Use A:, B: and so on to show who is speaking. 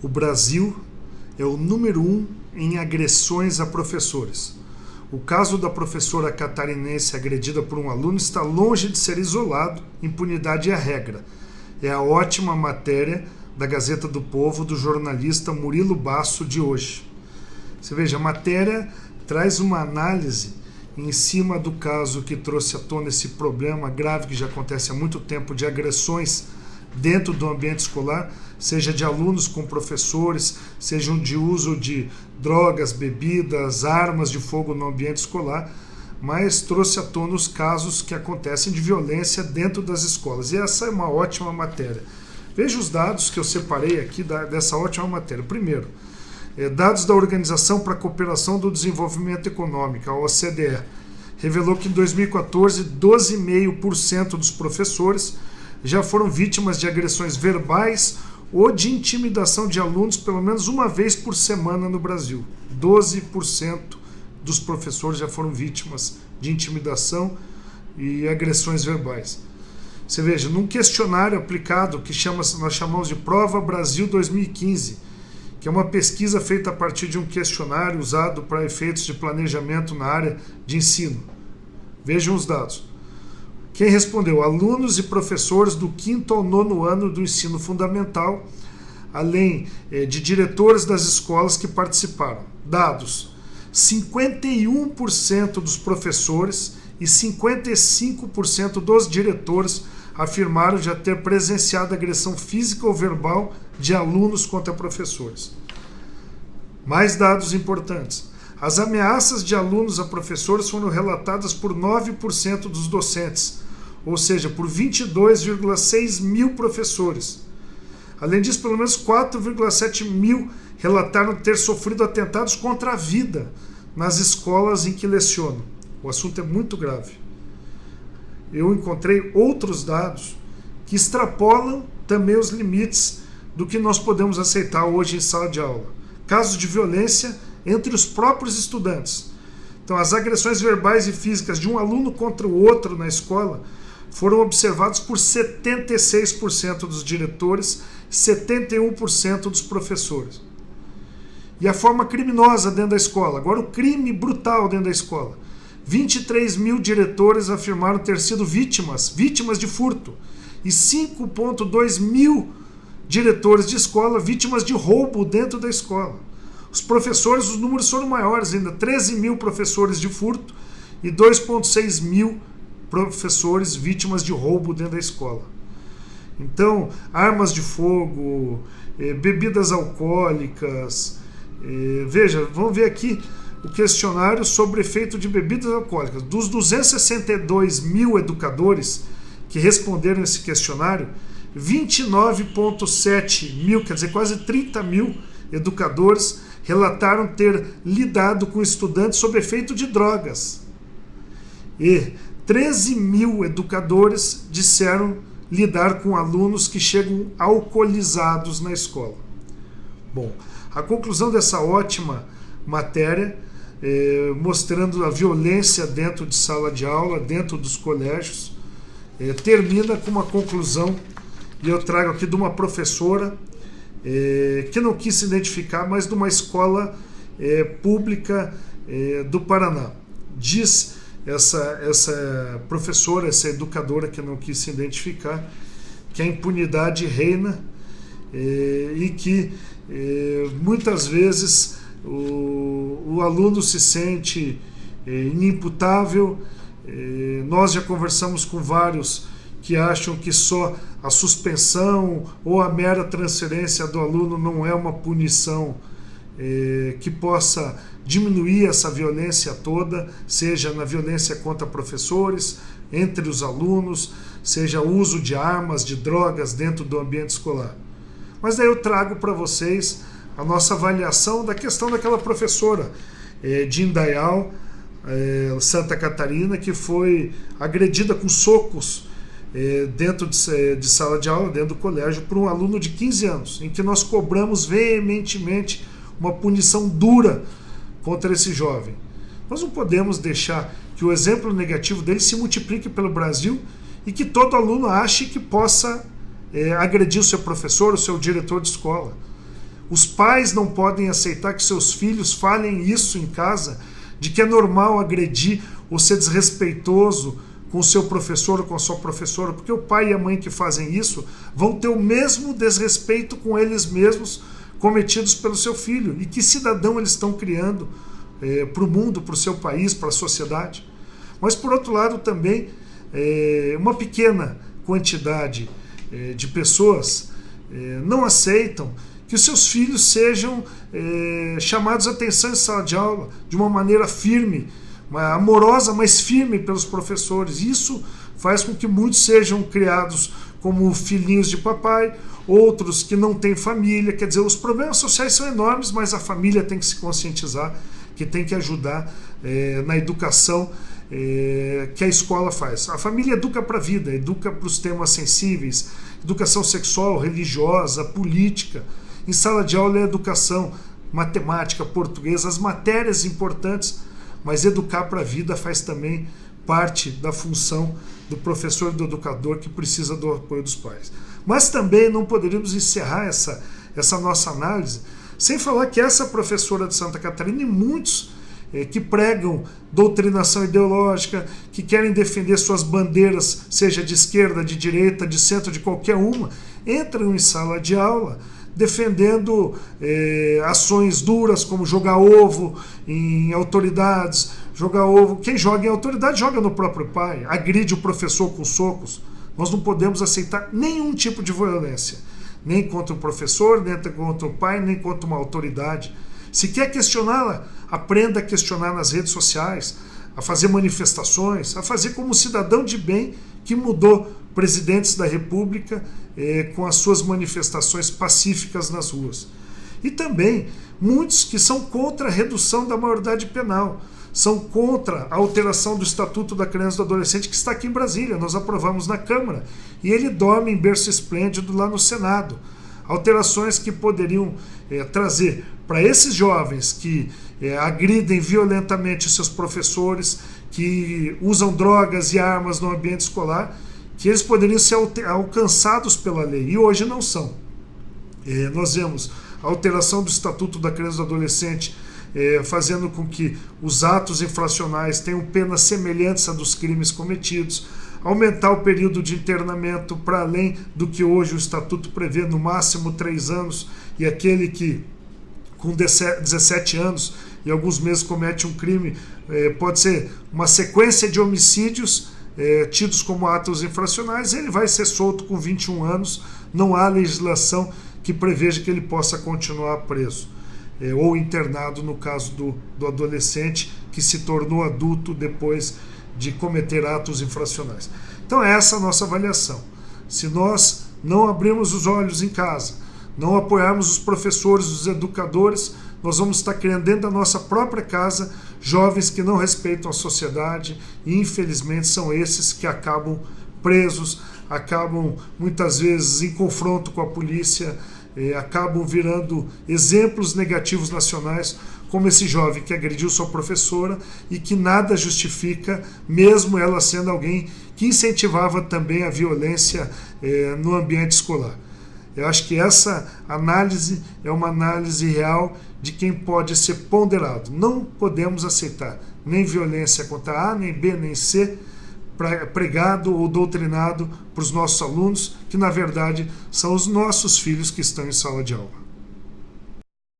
A: o Brasil é o número 1 em agressões a professores. O caso da professora catarinense agredida por um aluno está longe de ser isolado, impunidade é a regra. É a ótima matéria da Gazeta do Povo, do jornalista Murilo Basso, de hoje. Você veja, a matéria traz uma análise em cima do caso que trouxe à tona esse problema grave que já acontece há muito tempo de agressões dentro do ambiente escolar, seja de alunos com professores, sejam de uso de drogas, bebidas, armas de fogo no ambiente escolar, mas trouxe à tona os casos que acontecem de violência dentro das escolas. E essa é uma ótima matéria. Veja os dados que eu separei aqui dessa ótima matéria. Primeiro, dados da Organização para a Cooperação do Desenvolvimento Econômico, a OCDE, revelou que em 2014, 12,5% dos professores já foram vítimas de agressões verbais ou de intimidação de alunos pelo menos uma vez por semana no Brasil. 12% dos professores já foram vítimas de intimidação e agressões verbais. Você veja, num questionário aplicado que nós chamamos de Prova Brasil 2015, que é uma pesquisa feita a partir de um questionário usado para efeitos de planejamento na área de ensino. Vejam os dados. Quem respondeu? Alunos e professores do 5º ao 9º ano do ensino fundamental, além de diretores das escolas que participaram. Dados: 51% dos professores e 55% dos diretores afirmaram já ter presenciado agressão física ou verbal de alunos contra professores. Mais dados importantes. As ameaças de alunos a professores foram relatadas por 9% dos docentes, ou seja, por 22,6 mil professores. Além disso, pelo menos 4,7 mil relataram ter sofrido atentados contra a vida nas escolas em que lecionam. O assunto é muito grave. Eu encontrei outros dados que extrapolam também os limites do que nós podemos aceitar hoje em sala de aula. Casos de violência entre os próprios estudantes. Então, as agressões verbais e físicas de um aluno contra o outro na escola foram observados por 76% dos diretores, 71% dos professores. E a forma criminosa dentro da escola, agora o crime brutal dentro da escola. 23 mil diretores afirmaram ter sido vítimas de furto, e 5,2 mil diretores de escola vítimas de roubo dentro da escola. Os professores, os números foram maiores ainda, 13 mil professores de furto e 2,6 mil professores vítimas de roubo dentro da escola. Então, armas de fogo, bebidas alcoólicas, veja, vamos ver aqui o questionário sobre efeito de bebidas alcoólicas. Dos 262 mil educadores que responderam esse questionário, 29,7 mil, quer dizer, quase 30 mil educadores relataram ter lidado com estudantes sob efeito de drogas. E 13 mil educadores disseram lidar com alunos que chegam alcoolizados na escola. Bom, a conclusão dessa ótima matéria, mostrando a violência dentro de sala de aula, dentro dos colégios, termina com uma conclusão, e eu trago aqui de uma professora que não quis se identificar, mas de uma escola pública do Paraná. Diz essa professora, essa educadora que não quis se identificar, que a impunidade reina e que muitas vezes o aluno se sente inimputável. Nós já conversamos com vários que acham que só a suspensão ou a mera transferência do aluno não é uma punição que possa diminuir essa violência toda, seja na violência contra professores, entre os alunos, seja o uso de armas, de drogas dentro do ambiente escolar. Mas daí eu trago para vocês a nossa avaliação da questão daquela professora de Indaial, Santa Catarina, que foi agredida com socos dentro de sala de aula, dentro do colégio, por um aluno de 15 anos, em que nós cobramos veementemente uma punição dura contra esse jovem. Nós não podemos deixar que o exemplo negativo dele se multiplique pelo Brasil e que todo aluno ache que possa agredir o seu professor, o seu diretor de escola. Os pais não podem aceitar que seus filhos falem isso em casa, de que é normal agredir ou ser desrespeitoso com o seu professor ou com a sua professora, porque o pai e a mãe que fazem isso vão ter o mesmo desrespeito com eles mesmos cometidos pelo seu filho. E que cidadão eles estão criando para o mundo, para o seu país, para a sociedade? Mas, por outro lado, também, uma pequena quantidade de pessoas não aceitam que os seus filhos sejam chamados a atenção em sala de aula de uma maneira firme, amorosa, mas firme pelos professores. Isso faz com que muitos sejam criados como filhinhos de papai, outros que não têm família. Quer dizer, os problemas sociais são enormes, mas a família tem que se conscientizar, que tem que ajudar na educação que a escola faz. A família educa para a vida, educa para os temas sensíveis, educação sexual, religiosa, política. Em sala de aula é educação, matemática, português, as matérias importantes, mas educar para a vida faz também parte da função do professor e do educador, que precisa do apoio dos pais. Mas também não poderíamos encerrar essa nossa análise sem falar que essa professora de Santa Catarina e muitos que pregam doutrinação ideológica, que querem defender suas bandeiras, seja de esquerda, de direita, de centro, de qualquer uma, entram em sala de aula defendendo ações duras, como jogar ovo em autoridades, jogar ovo. Quem joga em autoridade joga no próprio pai, agride o professor com socos. Nós não podemos aceitar nenhum tipo de violência, nem contra o professor, nem contra o pai, nem contra uma autoridade. Se quer questioná-la, aprenda a questionar nas redes sociais, a fazer manifestações, a fazer como cidadão de bem que mudou presidentes da República com as suas manifestações pacíficas nas ruas. E também muitos que são contra a redução da maioridade penal, são contra a alteração do Estatuto da Criança e do Adolescente, que está aqui em Brasília, nós aprovamos na Câmara, e ele dorme em berço esplêndido lá no Senado. Alterações que poderiam trazer para esses jovens que agridem violentamente seus professores, que usam drogas e armas no ambiente escolar, que eles poderiam ser alcançados pela lei, e hoje não são. Nós vemos a alteração do Estatuto da Criança e do Adolescente, fazendo com que os atos infracionais tenham penas semelhantes a dos crimes cometidos, aumentar o período de internamento para além do que hoje o Estatuto prevê, no máximo 3 anos, e aquele que com 17 anos e alguns meses comete um crime, pode ser uma sequência de homicídios tidos como atos infracionais, ele vai ser solto com 21 anos, não há legislação que preveja que ele possa continuar preso ou internado no caso do adolescente que se tornou adulto depois de cometer atos infracionais. Então é essa a nossa avaliação. Se nós não abrirmos os olhos em casa, não apoiarmos os professores, os educadores, nós vamos estar criando dentro da nossa própria casa jovens que não respeitam a sociedade, e infelizmente são esses que acabam presos, acabam muitas vezes em confronto com a polícia, acabam virando exemplos negativos nacionais, como esse jovem que agrediu sua professora e que nada justifica, mesmo ela sendo alguém que incentivava também a violência no ambiente escolar. Eu acho que essa análise é uma análise real de quem pode ser ponderado. Não podemos aceitar nem violência contra A, nem B, nem C, pregado ou doutrinado para os nossos alunos, que na verdade são os nossos filhos que estão em sala de aula.